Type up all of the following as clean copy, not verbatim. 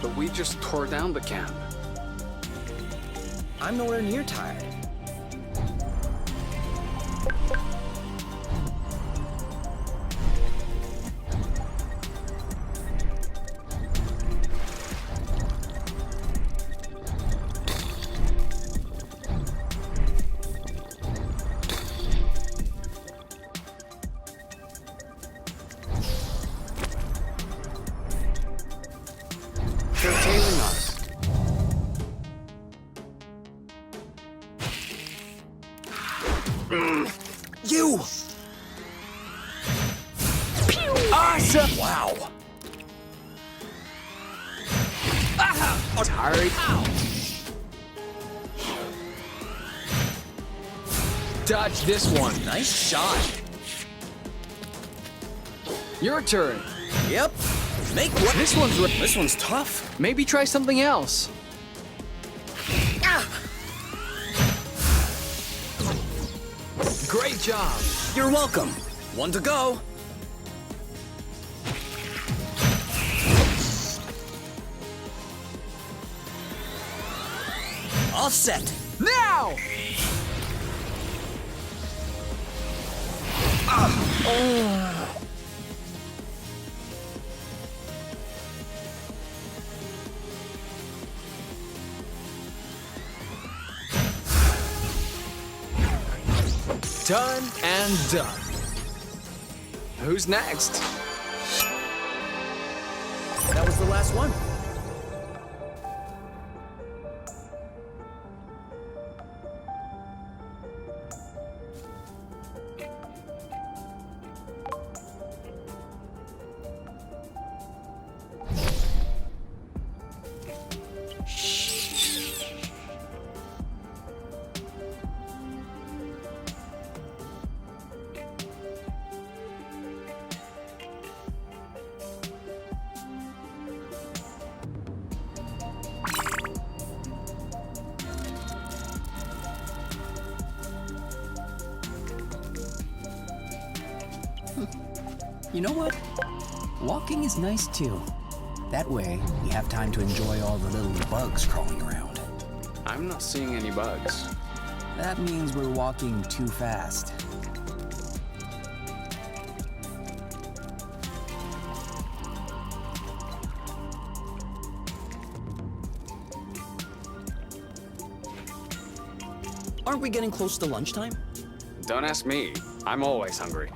But we just tore down the camp. I'm nowhere near tired. They're tailing us. You! Awesome! Wow! Tired. Dodge this one. Nice shot. Your turn. Yep. Make what? This one's tough. Maybe try something else. Great job. You're welcome. One to go. All set. Now! Done and done. Who's next? That was the last one. You know what? Walking is nice too. That way, we have time to enjoy all the little bugs crawling around. I'm not seeing any bugs. That means we're walking too fast. Aren't we getting close to lunchtime? Don't ask me. I'm always hungry.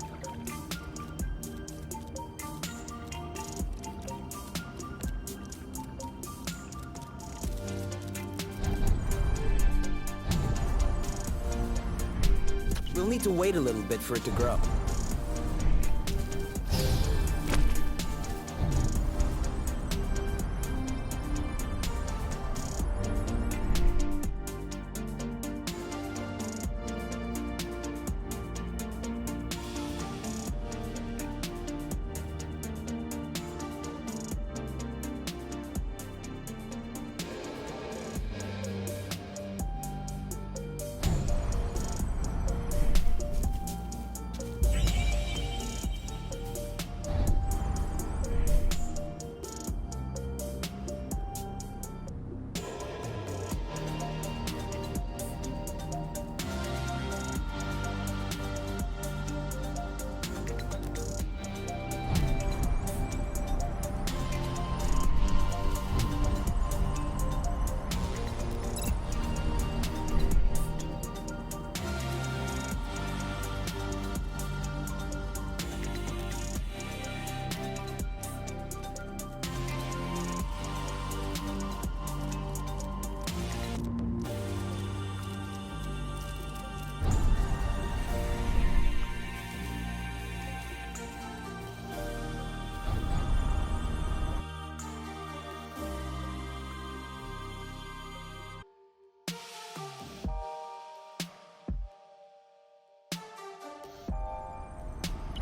We'll need to wait a little bit for it to grow.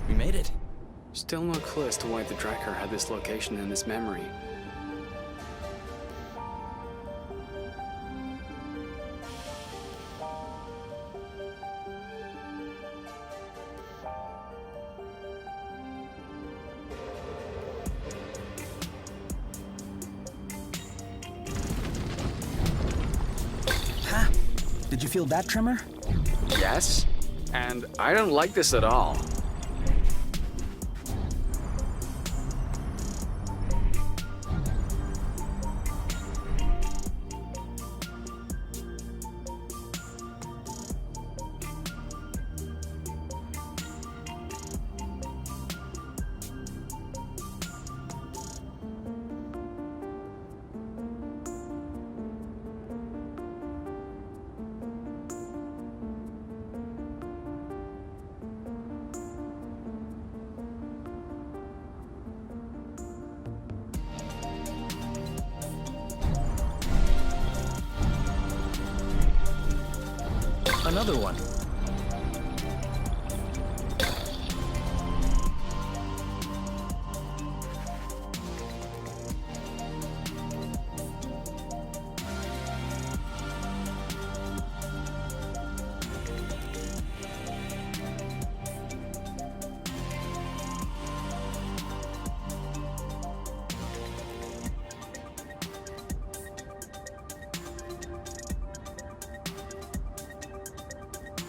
We made it. Still no clue as to why the Drakkar had this location in his memory. Did you feel that tremor? Yes? And I don't like this at all. Another one.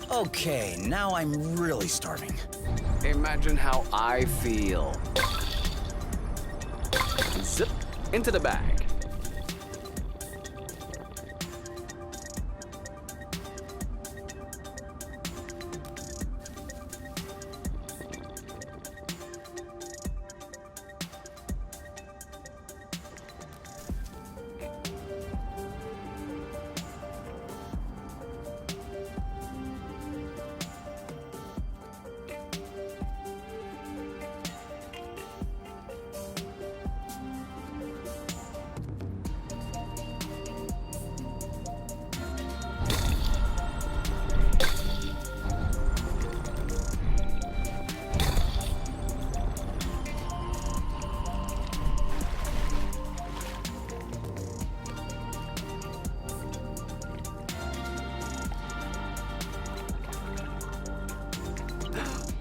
Okay, now I'm really starving. Imagine how I feel. Zip into the bag.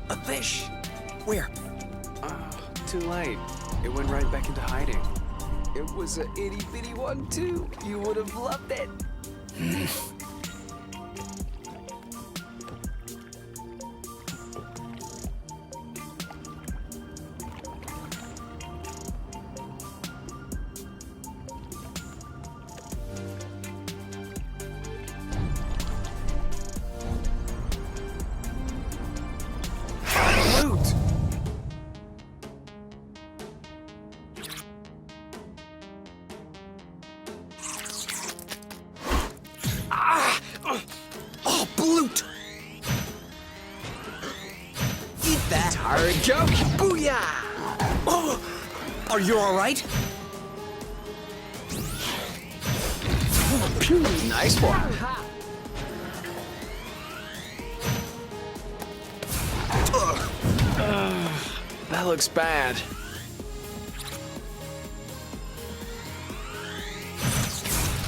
A fish! Where? Too late. It went right back into hiding. It was a itty bitty one too. You would have loved it. Loot! Oh, Bloot! Eat that! Tired joke? Booyah! Oh, are you alright? Nice one. That looks bad.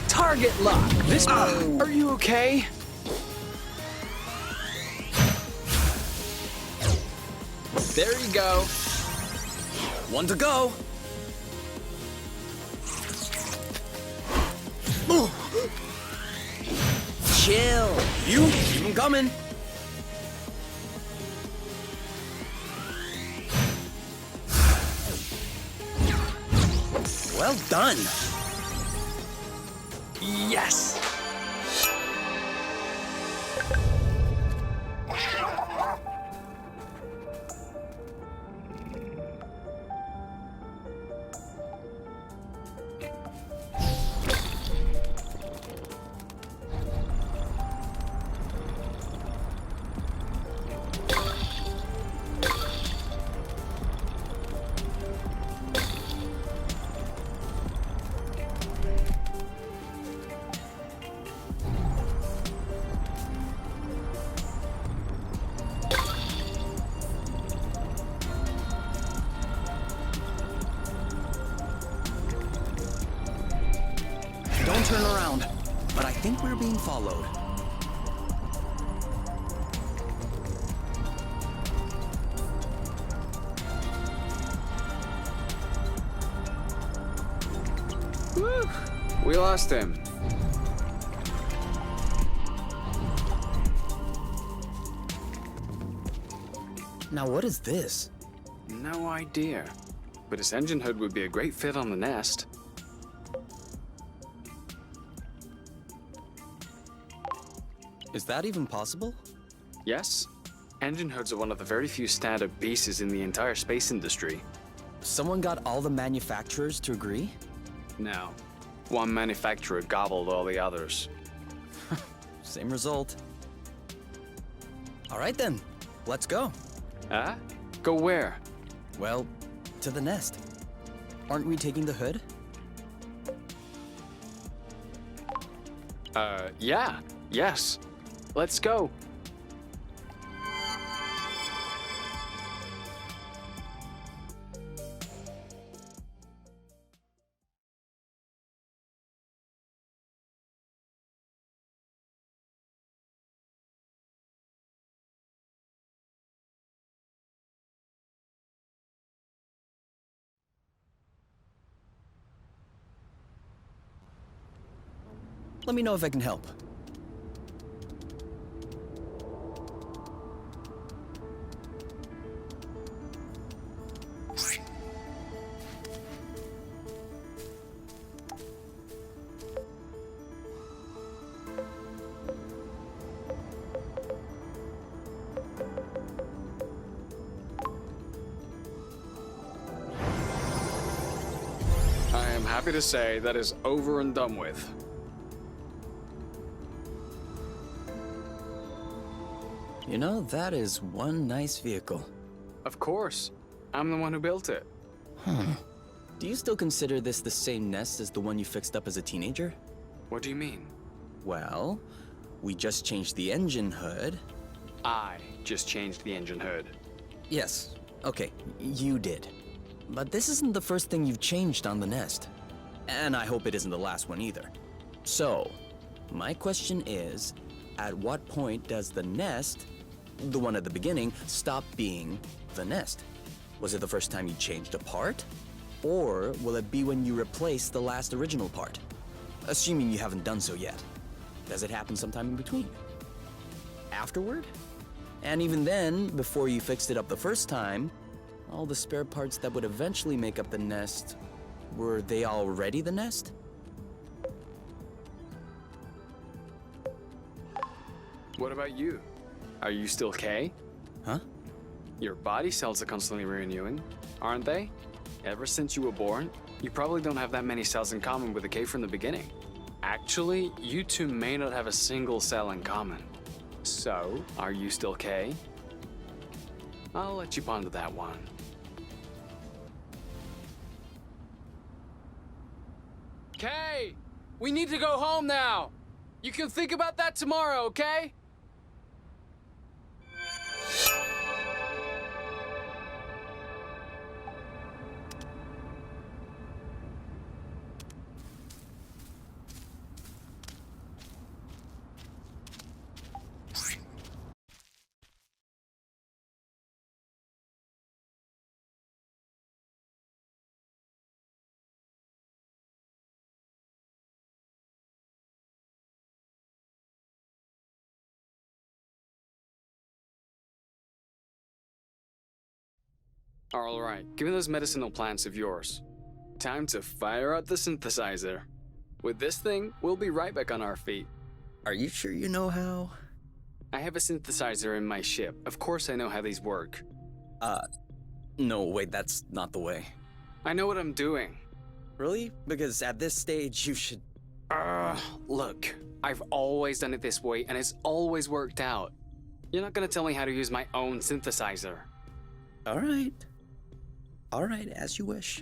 Target lock. This. Are you okay? There you go. One to go. Chill. You keep 'em coming. Well done. Yes. Don't turn around, but I think we're being followed. Woo. We lost him. Now what is this? No idea. But its engine hood would be a great fit on the Nest. Is that even possible? Yes? Engine hoods are one of the very few standard pieces in the entire space industry. Someone got all the manufacturers to agree? No. One manufacturer gobbled all the others. Same result. All right then, let's go. Huh? Go where? Well, to the Nest. Aren't we taking the hood? Yeah. Yes. Let's go. Let me know if I can help. I am happy to say that is over and done with. You know, that is one nice vehicle. Of course. I'm the one who built it. Do you still consider this the same Nest as the one you fixed up as a teenager? What do you mean? Well, we just changed the engine hood. I just changed the engine hood. Yes, okay, you did. But this isn't the first thing you've changed on the Nest. And I hope it isn't the last one either. So, my question is, at what point does the Nest, the one at the beginning, stop being the Nest? Was it the first time you changed a part? Or will it be when you replace the last original part? Assuming you haven't done so yet. Does it happen sometime in between? Afterward? And even then, before you fixed it up the first time, all the spare parts that would eventually make up the Nest, were they already the Nest? What about you? Are you still K? Huh? Your body cells are constantly renewing, aren't they? Ever since you were born, you probably don't have that many cells in common with a K from the beginning. Actually, you two may not have a single cell in common. So, are you still K? I'll let you ponder that one. K! We need to go home now! You can think about that tomorrow, okay? All right, give me those medicinal plants of yours. Time to fire up the synthesizer. With this thing, we'll be right back on our feet. Are you sure you know how? I have a synthesizer in my ship. Of course I know how these work. No, wait, that's not the way. I know what I'm doing. Really? Because at this stage, you should... Look, I've always done it this way, and it's always worked out. You're not gonna tell me how to use my own synthesizer. All right. All right, as you wish.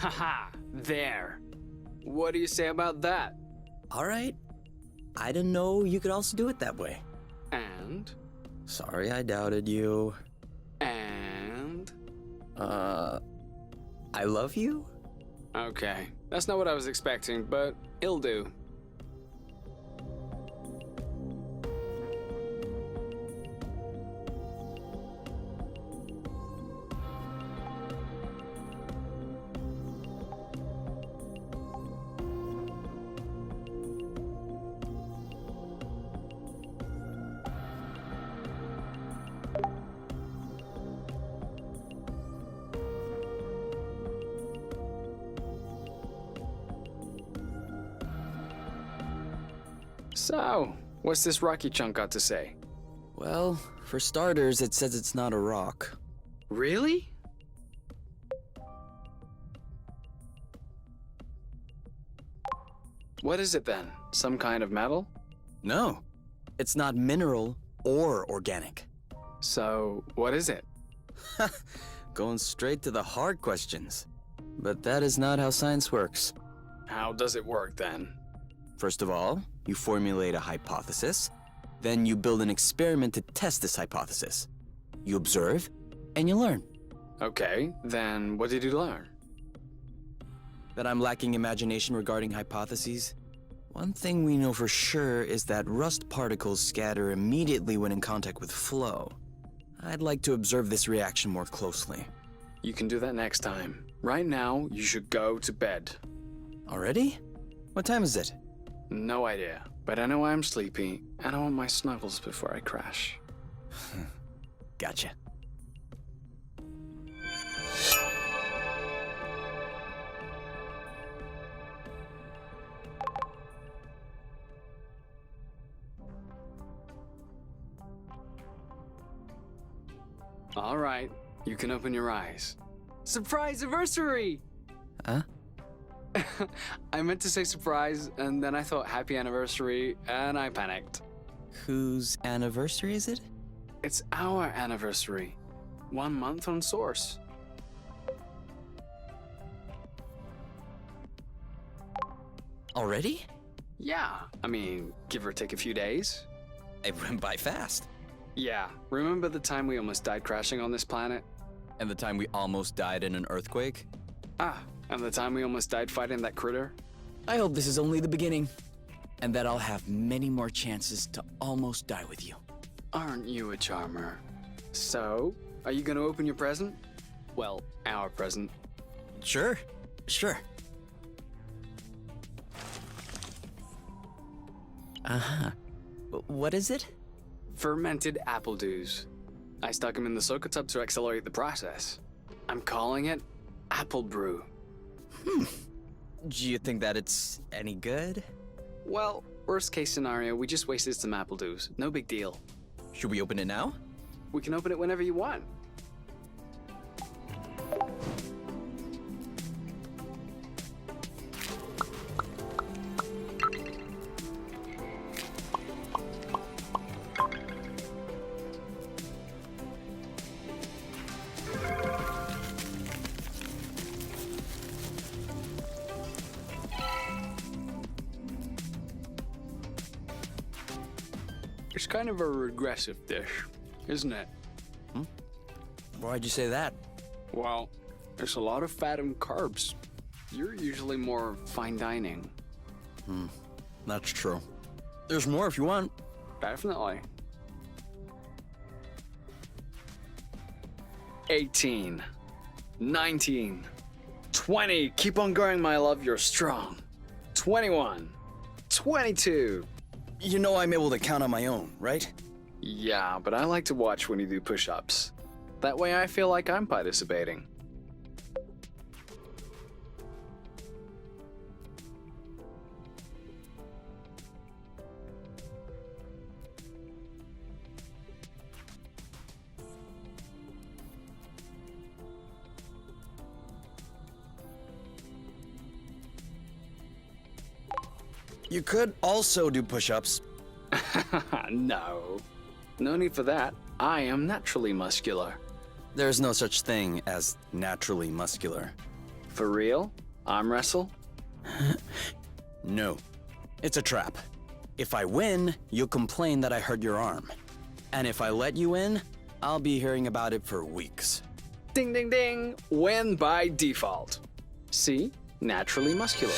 Haha, there. What do you say about that? All right. I didn't know you could also do it that way. And? Sorry I doubted you. And? I love you? Okay, that's not what I was expecting, but it'll do. So, what's this rocky chunk got to say? Well, for starters, it says it's not a rock. Really? What is it then? Some kind of metal? No, it's not mineral or organic. So, what is it? Going straight to the hard questions. But that is not how science works. How does it work then? First of all, you formulate a hypothesis. Then you build an experiment to test this hypothesis. You observe, and you learn. Okay, then what did you learn? That I'm lacking imagination regarding hypotheses? One thing we know for sure is that rust particles scatter immediately when in contact with flow. I'd like to observe this reaction more closely. You can do that next time. Right now, you should go to bed. Already? What time is it? No idea, but I know I'm sleepy, and I want my snuggles before I crash. Gotcha. All right, you can open your eyes. Surprise anniversary! Huh? I meant to say surprise, and then I thought happy anniversary, and I panicked. Whose anniversary is it? It's our anniversary. 1 month on Source. Already? Yeah, I mean, give or take a few days. It went by fast. Yeah, remember the time we almost died crashing on this planet? And the time we almost died in an earthquake? Ah, and the time we almost died fighting that critter? I hope this is only the beginning, and that I'll have many more chances to almost die with you. Aren't you a charmer? So, are you gonna open your present? Well, our present. Sure. Uh-huh. What is it? Fermented apple dews. I stuck them in the soka tub to accelerate the process. I'm calling it Apple Brew. Do you think that it's any good? Well, worst case scenario, we just wasted some apple dews. No big deal. Should we open it now? We can open it whenever you want. It's kind of a regressive dish, isn't it? Why'd you say that? Well, there's a lot of fat and carbs. You're usually more fine dining. That's true. There's more if you want. Definitely. 18, 19, 20. Keep on going, my love. You're strong. 21, 22. You know I'm able to count on my own, right? Yeah, but I like to watch when you do push-ups. That way I feel like I'm participating. You could also do push-ups. No. No need for that. I am naturally muscular. There's no such thing as naturally muscular. For real? Arm wrestle? No. It's a trap. If I win, you'll complain that I hurt your arm. And if I let you in, I'll be hearing about it for weeks. Ding ding ding! Win by default. See? Naturally muscular.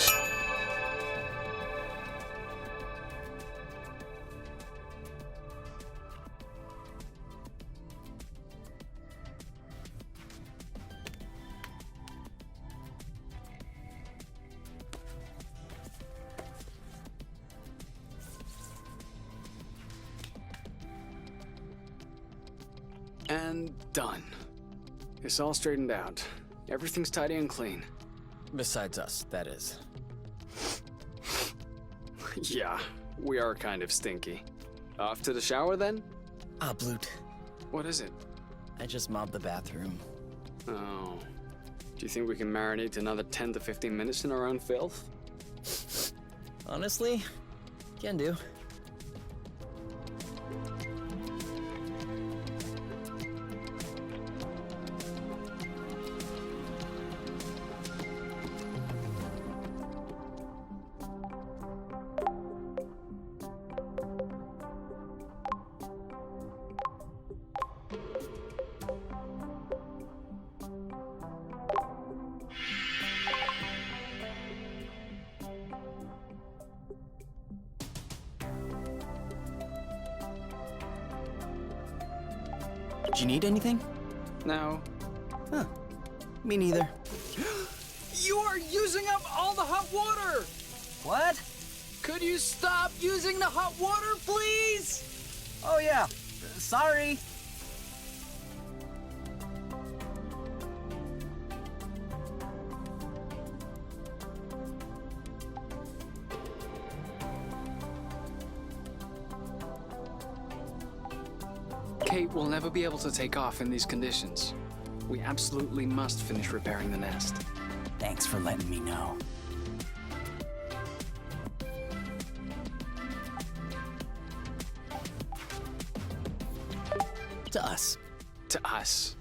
And done. It's all straightened out. Everything's tidy and clean. Besides us, that is. Yeah, we are kind of stinky. Off to the shower then? Ah, Blut. What is it? I just mobbed the bathroom. Oh. Do you think we can marinate another 10 to 15 minutes in our own filth? Honestly, can do. Do you need anything? No. Huh. Me neither. You are using up all the hot water! What? Could you stop using the hot water, please? Oh, yeah. Sorry. Kate will never be able to take off in these conditions. We absolutely must finish repairing the nest. Thanks for letting me know. To us. To us.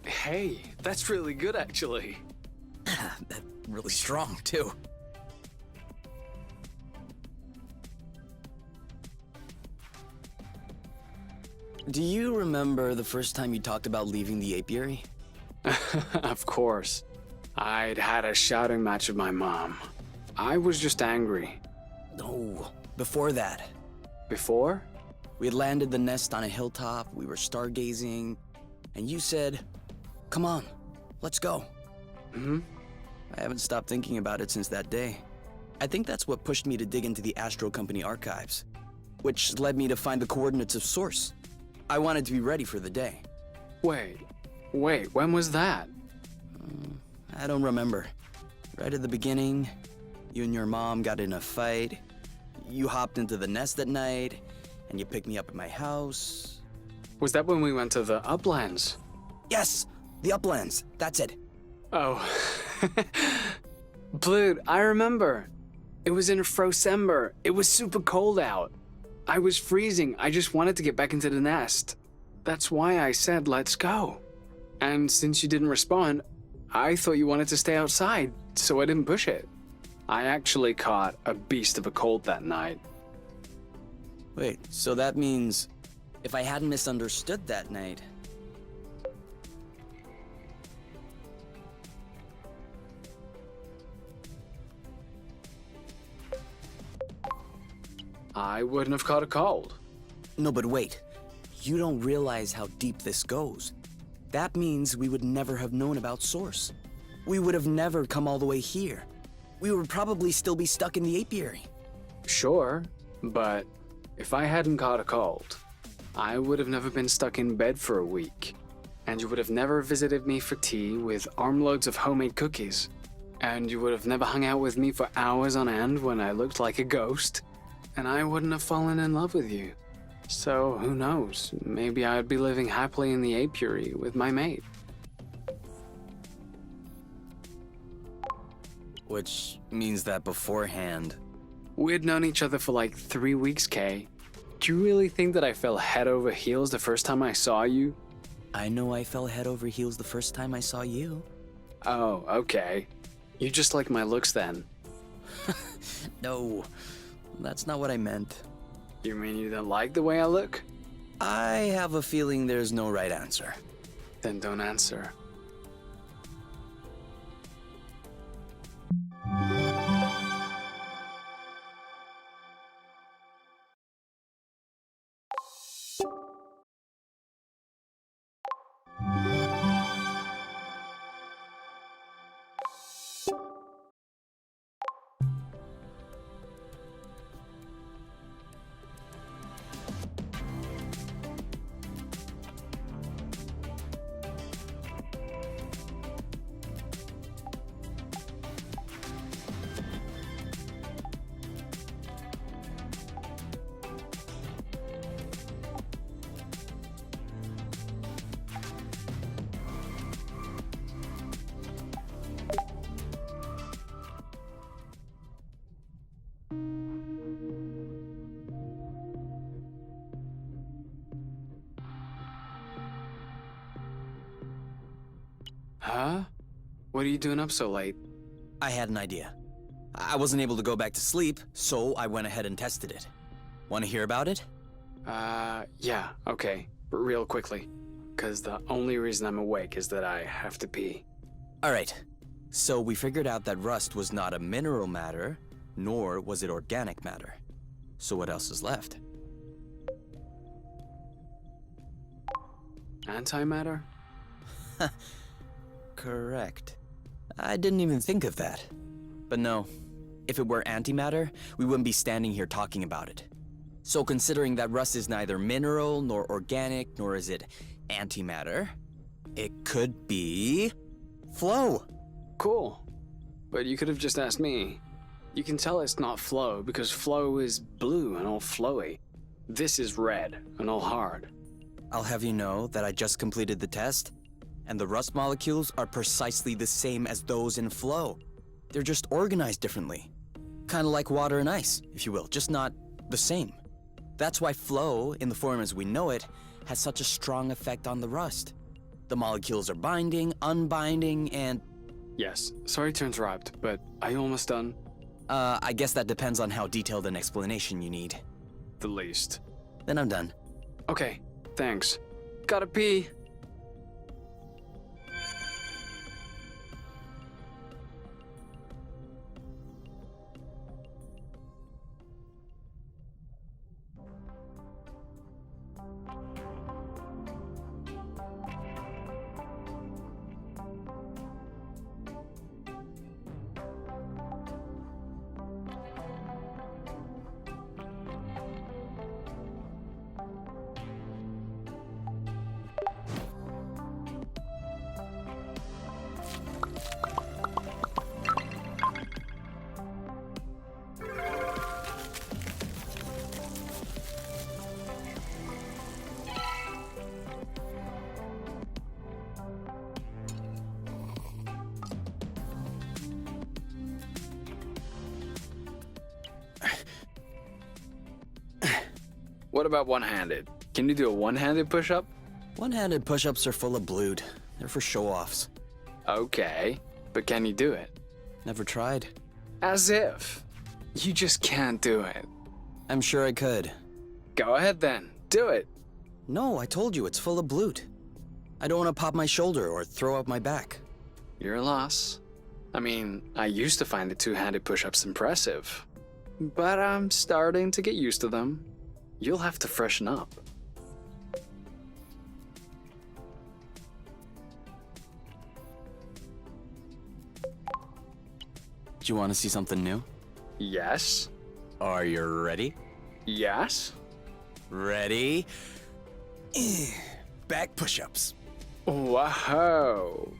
Hey, that's really good actually. That's really strong, too. Do you remember the first time you talked about leaving the apiary? Of course. I'd had a shouting match with my mom. I was just angry. No, before that. Before? We had landed the nest on a hilltop, we were stargazing, and you said, "Come on, let's go." Hmm? I haven't stopped thinking about it since that day. I think that's what pushed me to dig into the Astro Company archives, which led me to find the coordinates of Source. I wanted to be ready for the day. Wait, when was that? I don't remember. Right at the beginning, you and your mom got in a fight. You hopped into the nest at night, and you picked me up at my house. Was that when we went to the Uplands? Yes, the Uplands, that's it. Oh. Blut, I remember. It was in Frosember. It was super cold out. I was freezing. I just wanted to get back into the nest. That's why I said, let's go. And since you didn't respond, I thought you wanted to stay outside, so I didn't push it. I actually caught a beast of a cold that night. Wait, so that means if I hadn't misunderstood that night... I wouldn't have caught a cold. No, but wait. You don't realize how deep this goes. That means we would never have known about Source. We would have never come all the way here. We would probably still be stuck in the apiary. Sure, but if I hadn't caught a cold, I would have never been stuck in bed for a week. And you would have never visited me for tea with armloads of homemade cookies. And you would have never hung out with me for hours on end when I looked like a ghost. And I wouldn't have fallen in love with you. So, who knows? Maybe I'd be living happily in the apiary with my mate. Which means that beforehand... We'd known each other for like 3 weeks, Kay. Do you really think that I fell head over heels the first time I saw you? I know I fell head over heels the first time I saw you. Oh, okay. You just like my looks then. No, that's not what I meant. You mean you don't like the way I look? I have a feeling there's no right answer. Then don't answer. Huh? What are you doing up so late? I had an idea. I wasn't able to go back to sleep, so I went ahead and tested it. Want to hear about it? Yeah, okay. But real quickly. Because the only reason I'm awake is that I have to pee. Alright, so we figured out that rust was not a mineral matter, nor was it organic matter. So what else is left? Antimatter? Correct. I didn't even think of that. But no, if it were antimatter, we wouldn't be standing here talking about it. So considering that rust is neither mineral nor organic, nor is it antimatter, it could be flow. Cool. But you could have just asked me. You can tell it's not flow because flow is blue and all flowy. This is red and all hard. I'll have you know that I just completed the test, and the rust molecules are precisely the same as those in flow. They're just organized differently. Kind of like water and ice, if you will, just not the same. That's why flow, in the form as we know it, has such a strong effect on the rust. The molecules are binding, unbinding, and... Yes, sorry to interrupt, but are you almost done? I guess that depends on how detailed an explanation you need. The least. Then I'm done. Okay, thanks. Gotta pee. What about one-handed? Can you do a one-handed push-up? One-handed push-ups are full of blood. They're for show-offs. Okay, but can you do it? Never tried. As if. You just can't do it. I'm sure I could. Go ahead then, do it. No, I told you, it's full of blood. I don't want to pop my shoulder or throw up my back. You're a loss. I mean, I used to find the two-handed push-ups impressive. But I'm starting to get used to them. You'll have to freshen up. Do you want to see something new? Yes. Are you ready? Yes. Ready? Back push-ups. Whoa.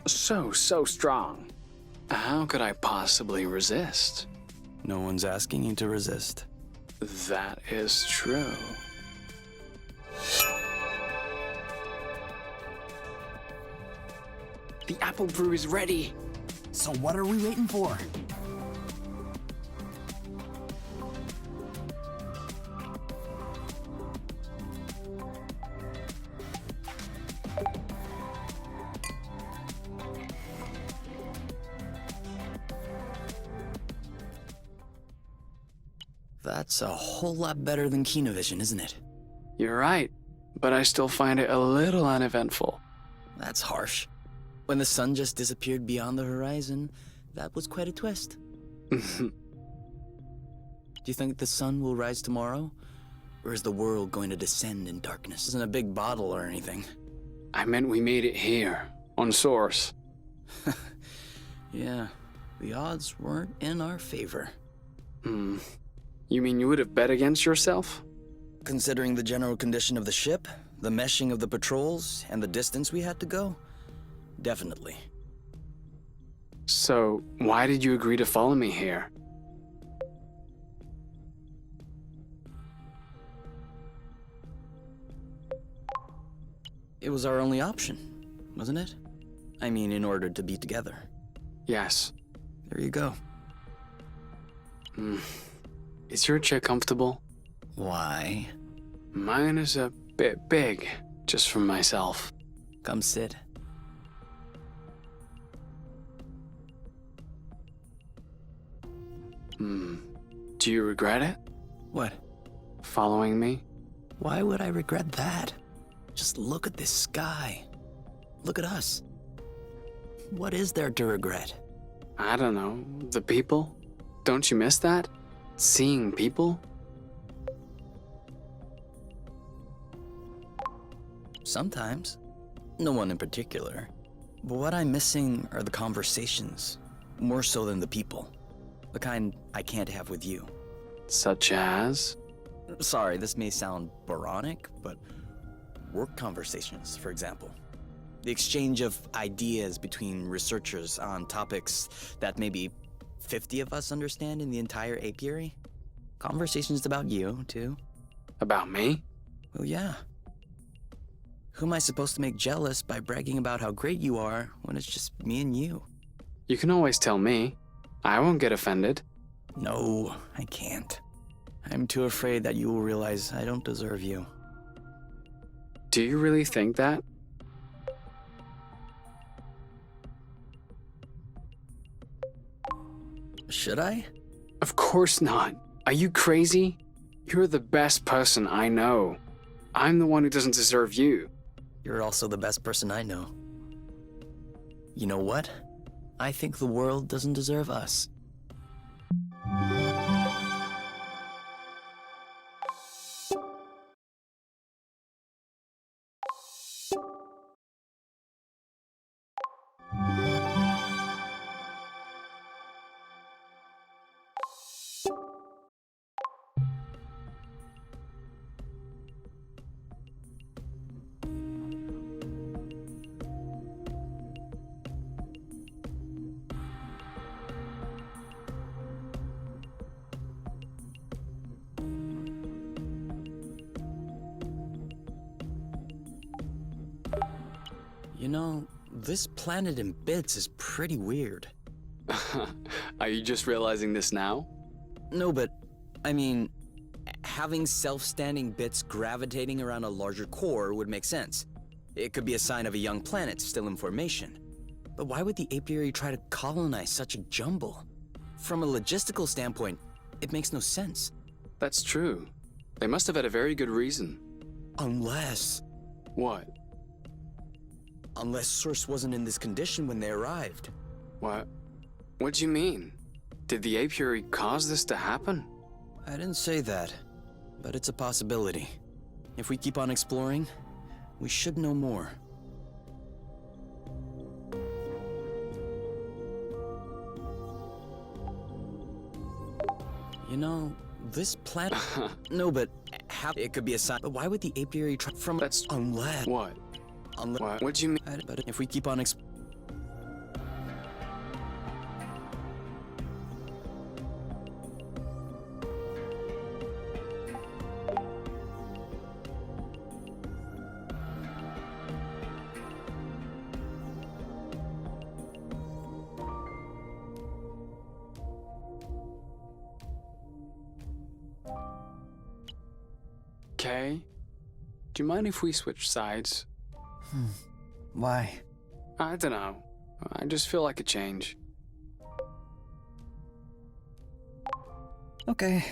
So strong. How could I possibly resist? No one's asking you to resist. That is true. The apple brew is ready. So what are we waiting for? That's a whole lot better than Kinovision, isn't it? You're right, but I still find it a little uneventful. That's harsh. When the sun just disappeared beyond the horizon, that was quite a twist. Do you think the sun will rise tomorrow? Or is the world going to descend in darkness? Isn't a big bottle or anything. I meant we made it here, on Source. Yeah, the odds weren't in our favor. You mean you would have bet against yourself? Considering the general condition of the ship, the meshing of the patrols, and the distance we had to go, definitely. So, why did you agree to follow me here? It was our only option, wasn't it? I mean, in order to be together. Yes. There you go. Is your chair comfortable? Why? Mine is a bit big, just for myself. Come sit. Do you regret it? What? Following me? Why would I regret that? Just look at this sky. Look at us. What is there to regret? I don't know. The people? Don't you miss that? Seeing people? Sometimes. No one in particular. But what I'm missing are the conversations, more so than the people. The kind I can't have with you. Such as? Sorry, this may sound boronic, but work conversations, for example. The exchange of ideas between researchers on topics that maybe 50 of us understand in the entire apiary. Conversations about you, too. About me? Well, yeah. Who am I supposed to make jealous by bragging about how great you are when it's just me and you? You can always tell me. I won't get offended. No, I can't. I'm too afraid that you will realize I don't deserve you. Do you really think that? Should I? Of course not. Are you crazy? You're the best person I know. I'm the one who doesn't deserve you. You're also the best person I know. You know what? I think the world doesn't deserve us. You know, this planet in bits is pretty weird. Are you just realizing this now? No, but, I mean, having self-standing bits gravitating around a larger core would make sense. It could be a sign of a young planet still in formation. But why would the apiary try to colonize such a jumble? From a logistical standpoint, it makes no sense. That's true. They must have had a very good reason. Unless What? Source wasn't in this condition when they arrived. What? What do you mean? Did the apiary cause this to happen? I didn't say that, but it's a possibility. If we keep on exploring, we should know more. You know, this planet... No, but it could be a sign. But why would the apiary try from... That's... Unless... What? What? What do you mean? But if we keep on Kay? Do you mind if we switch sides? Why? I don't know. I just feel like a change. Okay.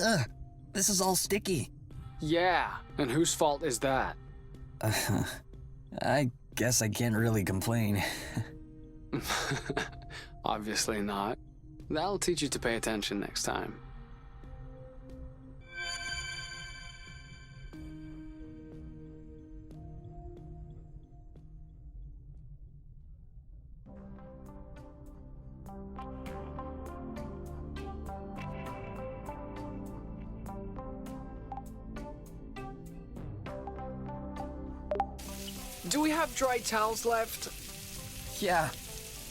Ugh, this is all sticky. Yeah, and whose fault is that? I guess I can't really complain. Obviously not. That'll teach you to pay attention next time. Do we have dry towels left? Yeah,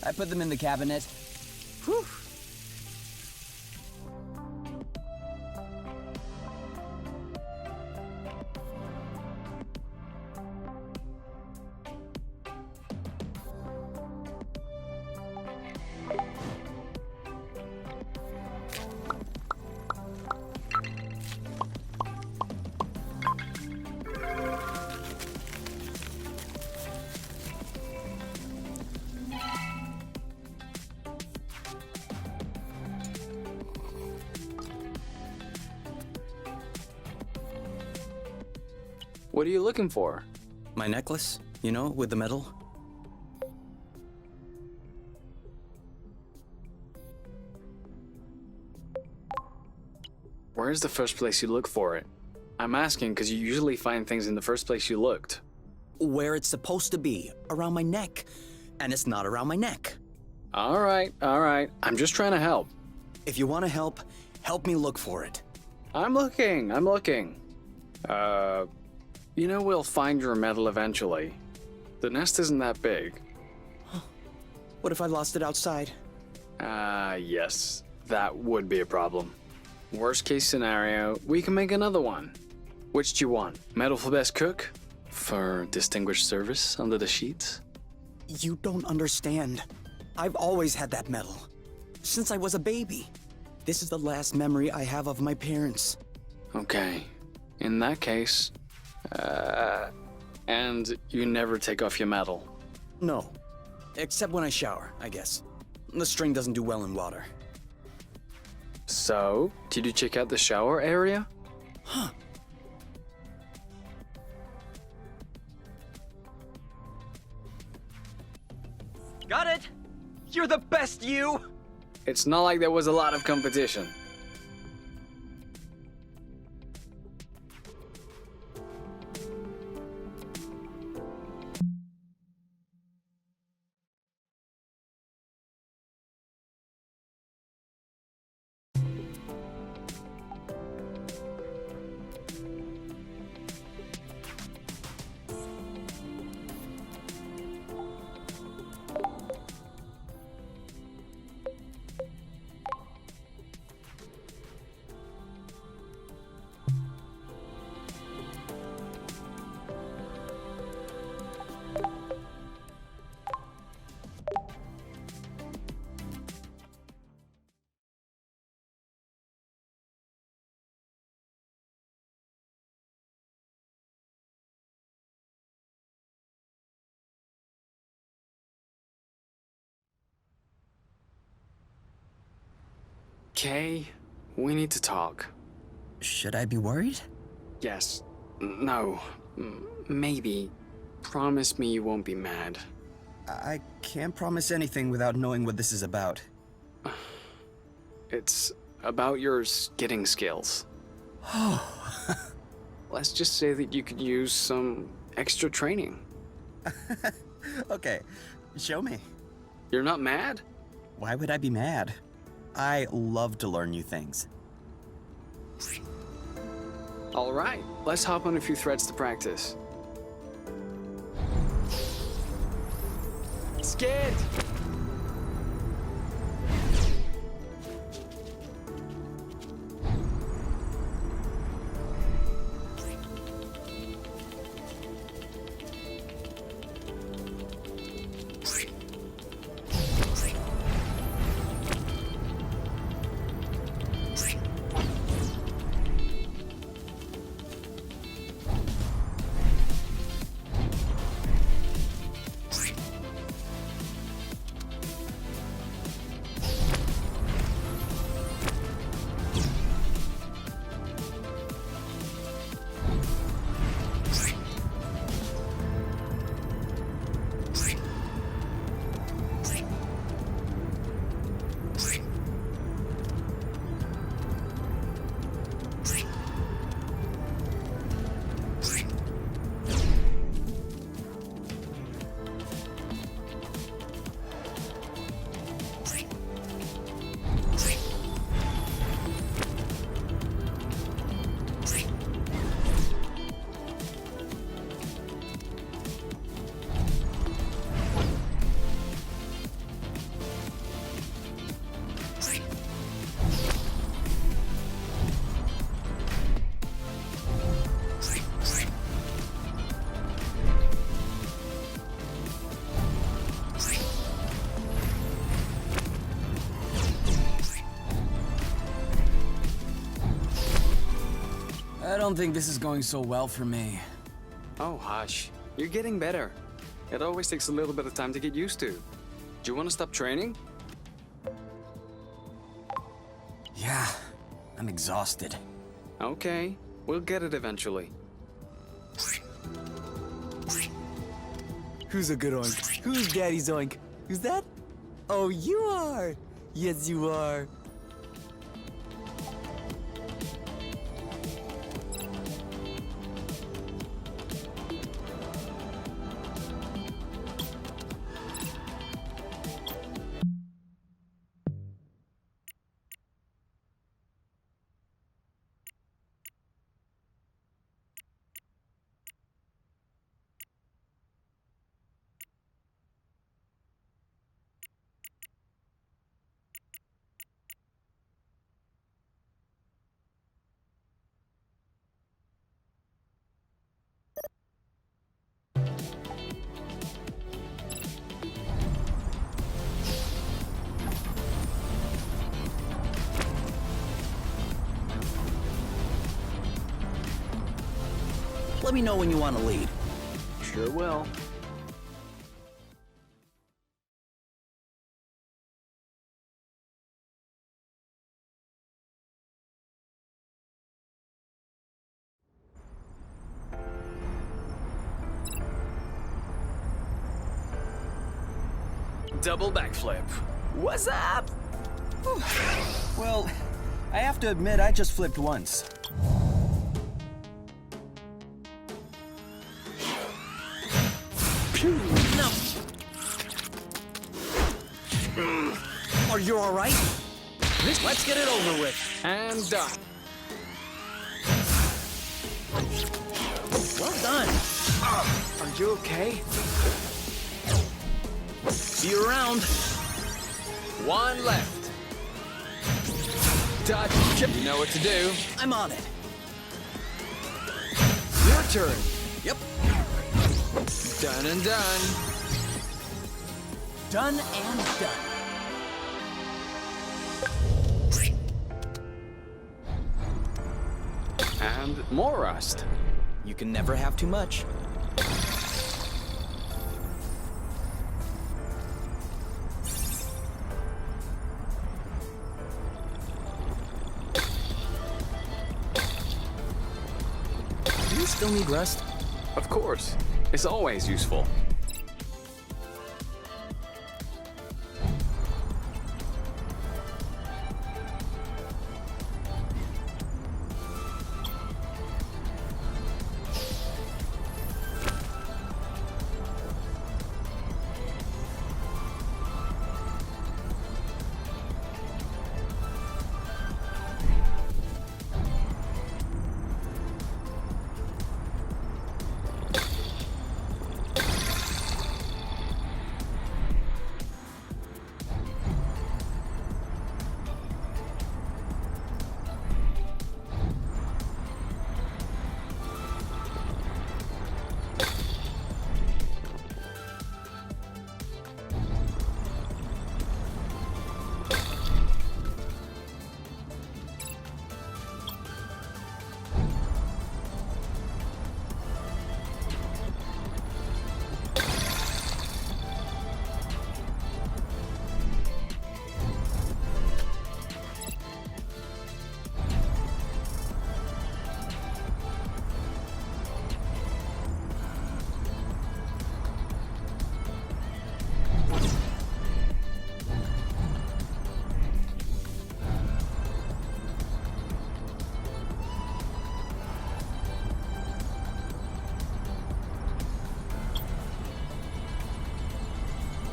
I put them in the cabinet. Whew. What are you looking for? My necklace, you know, with the medal. Where's the first place you look for it? I'm asking because you usually find things in the first place you looked. Where it's supposed to be, around my neck. And it's not around my neck. All right. I'm just trying to help. If you want to help, help me look for it. I'm looking. You know we'll find your medal eventually. The nest isn't that big. What if I lost it outside? Yes. That would be a problem. Worst case scenario, we can make another one. Which do you want? Medal for best cook? For distinguished service under the sheets? You don't understand. I've always had that medal. Since I was a baby. This is the last memory I have of my parents. Okay. In that case, and you never take off your medal? No. Except when I shower, I guess. The string doesn't do well in water. So, did you check out the shower area? Huh. Got it! You're the best, you! It's not like there was a lot of competition. Kay, we need to talk. Should I be worried? Yes. No. Maybe. Promise me you won't be mad. I can't promise anything without knowing what this is about. It's about your skidding skills. Let's just say that you could use some extra training. Okay, show me. You're not mad? Why would I be mad? I love to learn new things. All right, let's hop on a few threads to practice. Skid! don't think this is going so well for me. Oh, hush. You're getting better. It always takes a little bit of time to get used to. Do you want to stop training? Yeah, I'm exhausted. Okay, we'll get it eventually. Who's a good oink? Who's Daddy's oink? Who's that? Oh, you are! Yes, you are. Let me know when you want to lead. Sure will. Double backflip. What's up? Well, I have to admit, I just flipped once. No. Are you all right? Let's get it over with. And done. Well done. Are you okay? See you around. One left. Dodge. You know what to do. I'm on it. Your turn. Yep. Done and done. Done and done. And more rust. You can never have too much. Do you still need rust? Of course. It's always useful.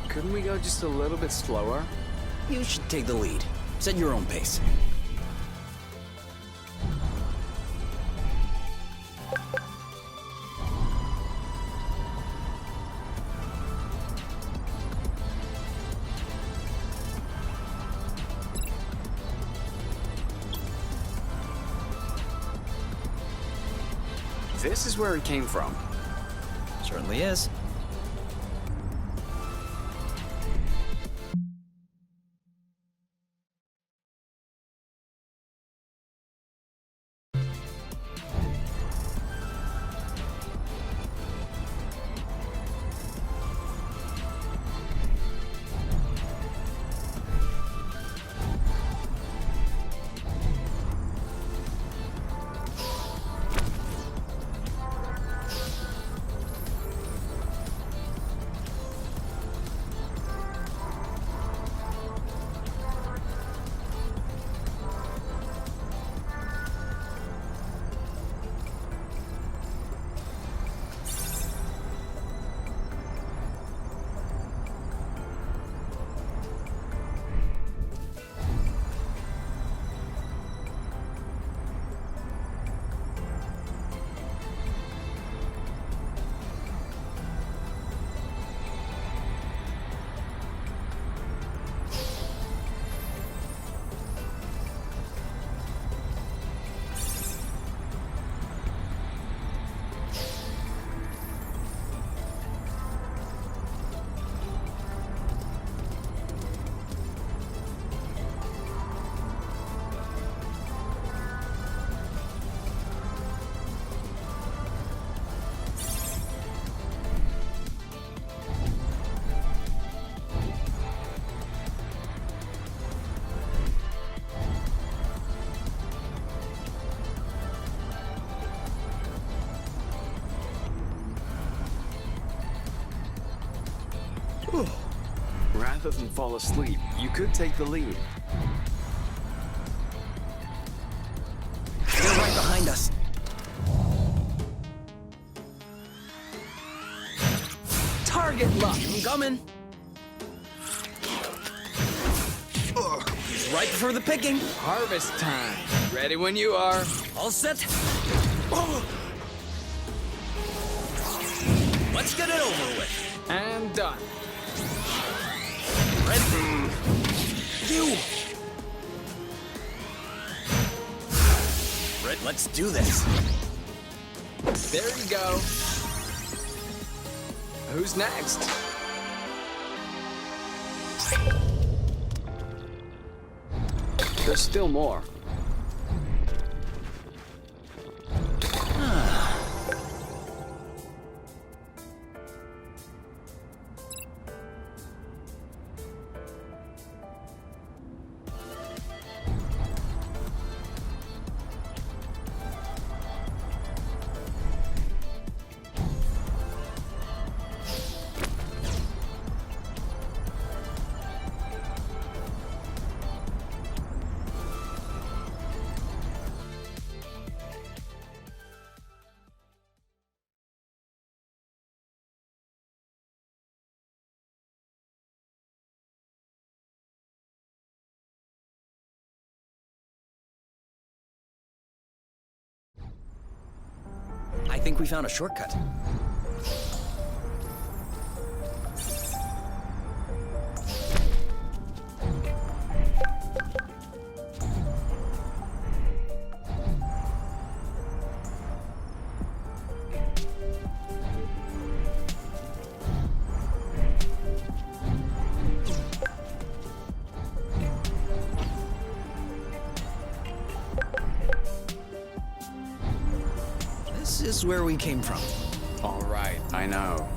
Couldn't we go just a little bit slower? You should take the lead. Set your own pace. This is where it came from. Certainly is. Rather than fall asleep, you could take the lead. They're right behind us. Target lock. I'm coming. He's right for the picking. Harvest time. Ready when you are. All set. Let's get it over with. And done. Ready? You. Right, let's do this. There you go. Who's next? There's still more. I think we found a shortcut. This is where we came from. All right, I know.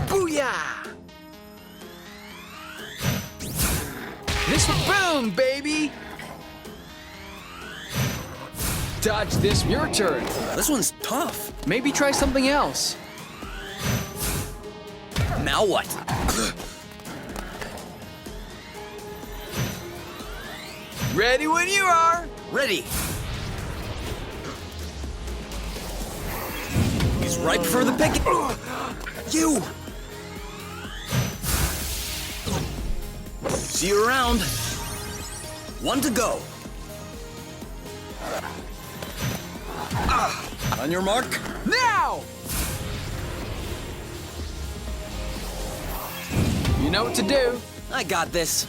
Booyah! This boom, baby! Dodge this, your turn. This one's tough. Maybe try something else. Now what? Ready when you are. Ready. He's ripe for the picking. You! See you around. One to go. On your mark. Now! You know what to do. I got this.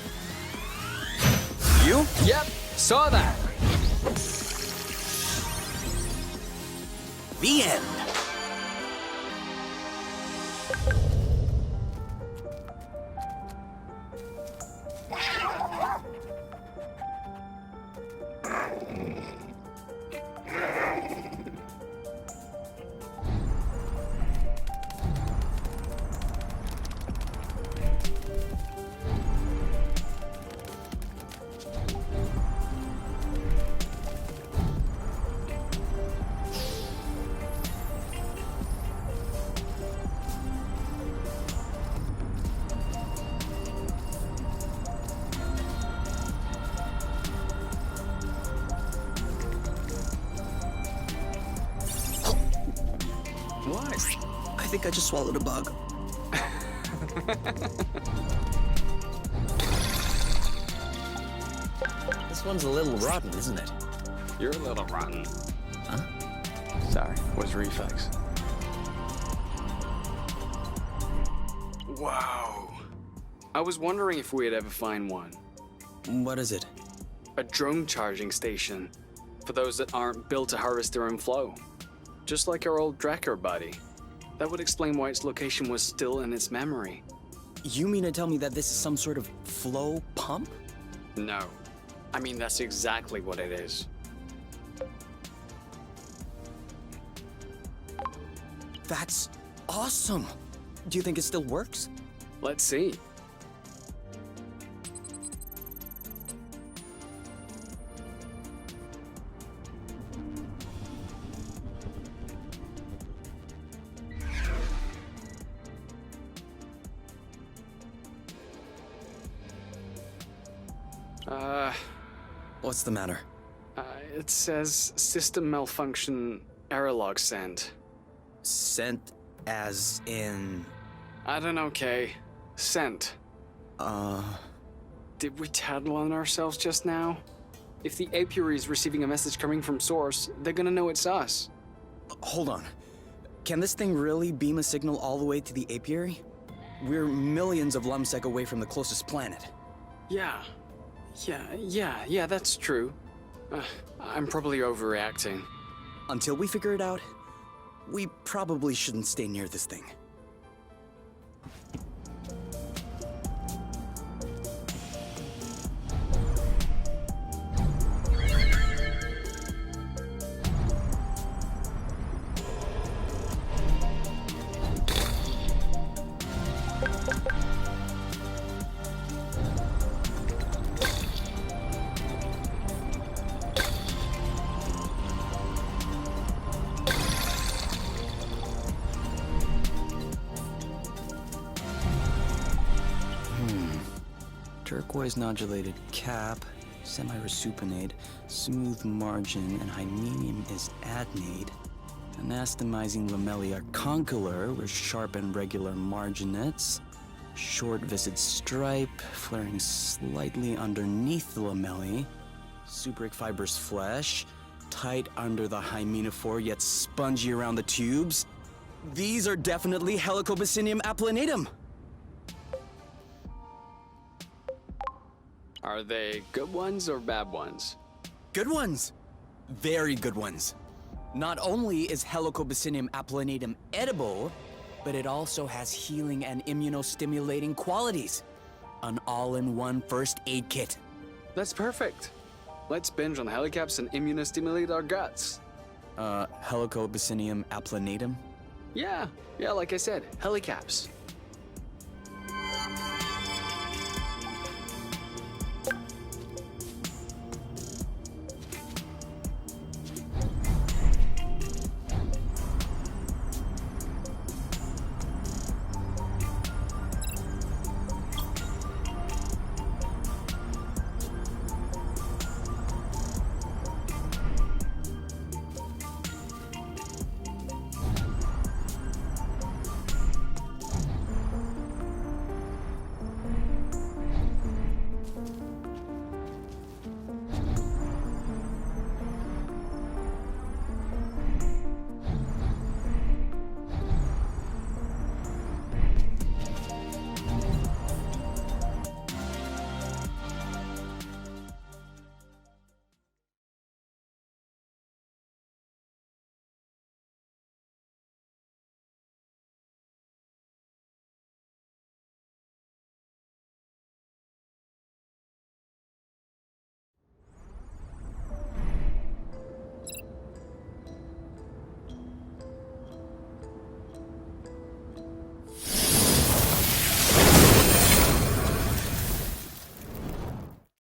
You? Yep, saw that. The end. What? I think I just swallowed a bug. This one's a little rotten, isn't it? You're a little rotten. Huh? Sorry, was reflex. Wow. I was wondering if we'd ever find one. What is it? A drone charging station. For those that aren't built to harvest their own flow. Just like our old Drakkar buddy. That would explain why its location was still in its memory. You mean to tell me that this is some sort of flow pump? No. I mean, that's exactly what it is. That's awesome! Do you think it still works? Let's see. What's the matter? It says system malfunction error log sent. Sent as in... I don't know, Kay. Sent. Did we tattle on ourselves just now? If the apiary is receiving a message coming from source, they're gonna know it's us. Hold on. Can this thing really beam a signal all the way to the apiary? We're millions of lumsec away from the closest planet. Yeah, that's true. I'm probably overreacting. Until we figure it out, we probably shouldn't stay near this thing. Turquoise nodulated cap, semi-resupinate, smooth margin, and hymenium is adnate. Anastomizing lamellae are condylar with sharp and regular marginettes. Short viscid stripe, flaring slightly underneath the lamellae. Subric fibrous flesh, tight under the hymenophore yet spongy around the tubes. These are definitely Helicobacinium applanatum. Are they good ones or bad ones? Good ones. Very good ones. Not only is Helicobacinium applanatum edible, but it also has healing and immunostimulating qualities. An all-in-one first aid kit. That's perfect. Let's binge on helicaps and immunostimulate our guts. Helicobacinium applanatum? Yeah, like I said, helicaps.